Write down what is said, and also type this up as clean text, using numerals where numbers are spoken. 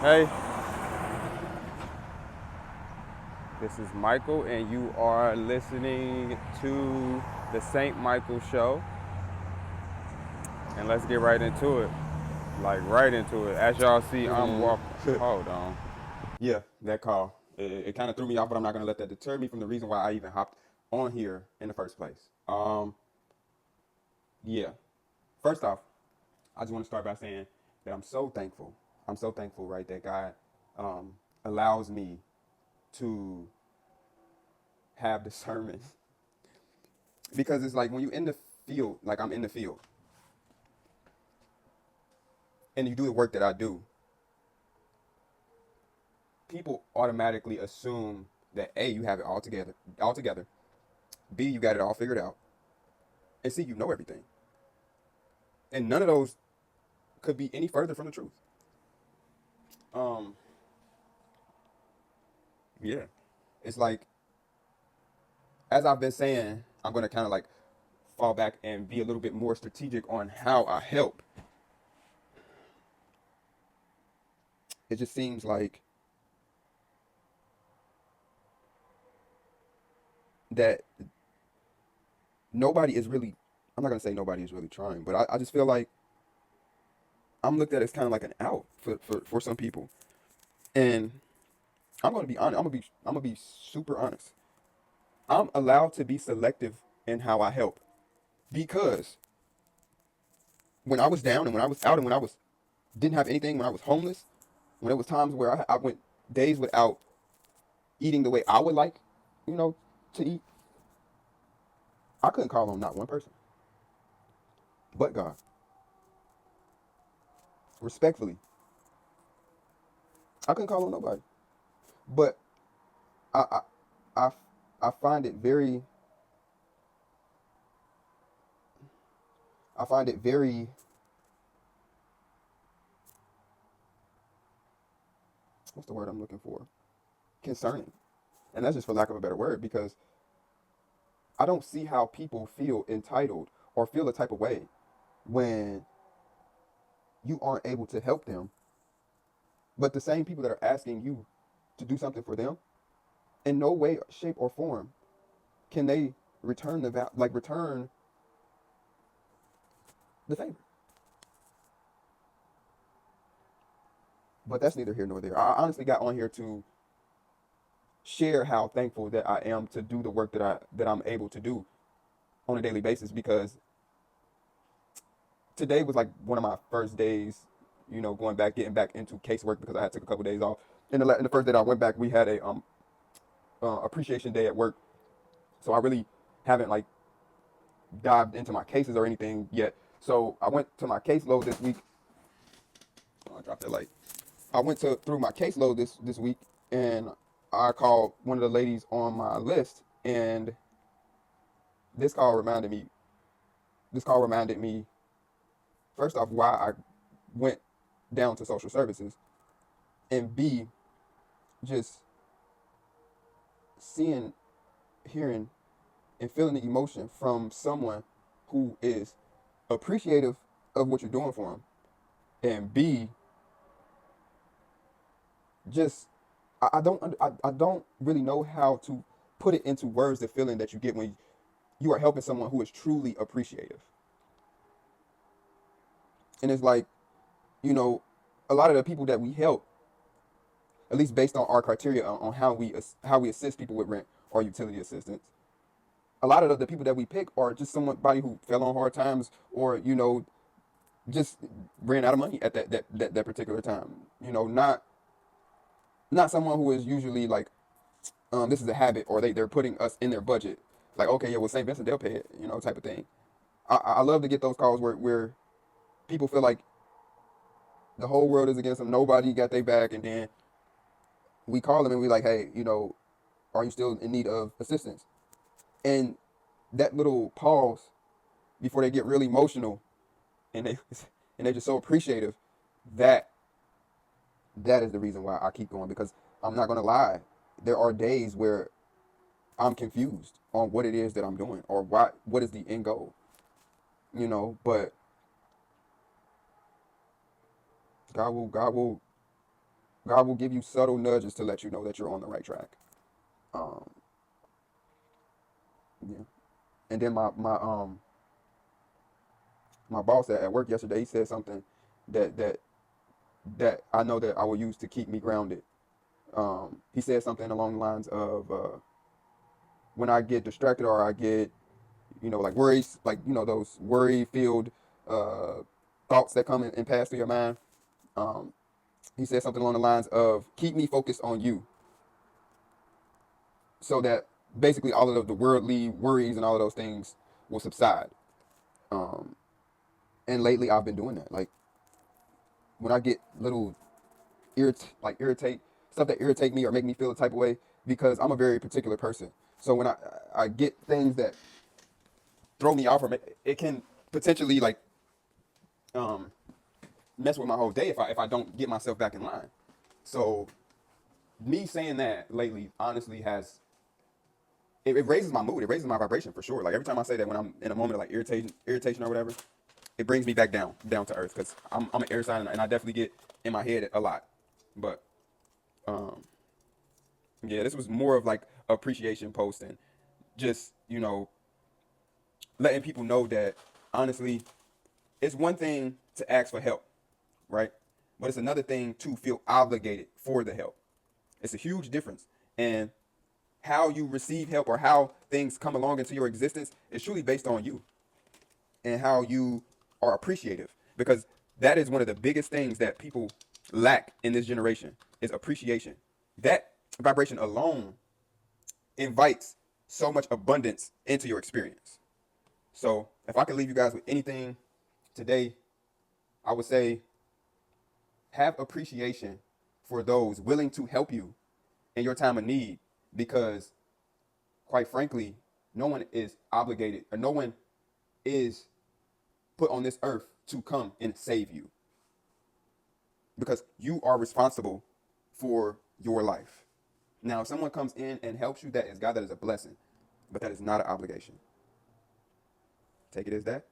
Hey, this is Michael, and you are listening to the St. Michael Show. And let's get right into it. Like, right into it. As y'all see, I'm Mm. walking. Hold on. Yeah, that call. It kind of threw me off, but I'm not going to let that deter me from the reason why I even hopped on here in the first place. Yeah. First off, I just want to start by saying that I'm so thankful. I'm so thankful, right, that God um, allows me to have discernment. Because it's like when you're in the field, like I'm in the field, and you do the work that I do, people automatically assume that A, you have it all together. B, you got it all figured out, and C, you know everything. And none of those could be any further from the truth. Um, yeah, it's like as I've been saying, I'm gonna kind of like fall back and be a little bit more strategic on how I help. It just seems like that nobody is really. I'm not gonna say nobody is really trying, but I just feel like I'm looked at as kind of like an out for some people, and I'm gonna be honest. I'm gonna be super honest. I'm allowed to be selective in how I help because when I was down and when I was out and when I was didn't have anything, when I was homeless, when there was times where I went days without eating the way I would like, you know, to eat, I couldn't call on not one person but God. Respectfully, I couldn't call on nobody. But I I I, I find it very I find it very what's the word I'm looking for? Concerning. And that's just for lack of a better word because I don't see how people feel entitled or feel a type of way when you aren't able to help them, but the same people that are asking you to do something for them, in no way, shape, or form can they return return the favor. But that's neither here nor there. I honestly got on here to share how thankful that I am to do the work that I'm able to do on a daily basis because today was like one of my first days, going back, getting back into casework because I had took a couple of days off. In the first day that I went back, we had a appreciation day at work, so I really haven't like dived into my cases or anything yet. So I went to my caseload this week. Oh, I dropped that light. I went to through my caseload this week, and I called one of the ladies on my list, and this call reminded me. This call reminded me first off why I went down to social services, and B, just seeing, hearing, and feeling the emotion from someone who is appreciative of what you're doing for them, and B, just I don't really know how to put it into words the feeling that you get when you are helping someone who is truly appreciative. And it's like, you know, a lot of the people that we help, at least based on our criteria on how we assist people with rent or utility assistance, a lot of the people that we pick are just somebody who fell on hard times or just ran out of money at that particular time. Not someone who is usually like this is a habit or they're putting us in their budget. Like, okay, yeah, well, St. Vincent, they'll pay it, type of thing. I love to get those calls where people feel like the whole world is against them, nobody got their back, and then we call them and we like, hey, are you still in need of assistance? And that little pause before they get really emotional and they and they're just so appreciative, that that is the reason why I keep going because I'm not gonna lie, there are days where I'm confused on what it is that I'm doing or what is the end goal, but God will God will give you subtle nudges to let you know that you're on the right track. Um, yeah. And then my boss at work yesterday, he said something that that that I know that I will use to keep me grounded. He said something along the lines of when I get distracted or I get, like worries, like, those worry filled uh, thoughts that come and pass through your mind. Um, he said something along the lines of keep me focused on you, so that basically all of the worldly worries and all of those things will subside. Um, and lately I've been doing that. Like when I get little irritate stuff that irritate me or make me feel a type of way, because I'm a very particular person. So when I get things that throw me off, or it can potentially like um mess with my whole day if I don't get myself back in line. So me saying that lately honestly has it raises my mood. It raises my vibration for sure. Like every time I say that, when I'm in a moment of like irritation or whatever, it brings me back down to earth, because I'm an air sign, and I definitely get in my head a lot. But um yeah, this was more of like appreciation post, and just letting people know that honestly, it's one thing to ask for help, right? But it's another thing to feel obligated for the help. It's a huge difference. And how you receive help, or how things come along into your existence, is truly based on you and how you are appreciative. Because that is one of the biggest things that people lack in this generation, is appreciation. That vibration alone invites so much abundance into your experience. So if I could leave you guys with anything today, I would say have appreciation for those willing to help you in your time of need, because quite frankly, no one is obligated, or no one is put on this earth to come and save you, because you are responsible for your life. Now, if someone comes in and helps you, that is God, that is a blessing, but that is not an obligation. Take it as that.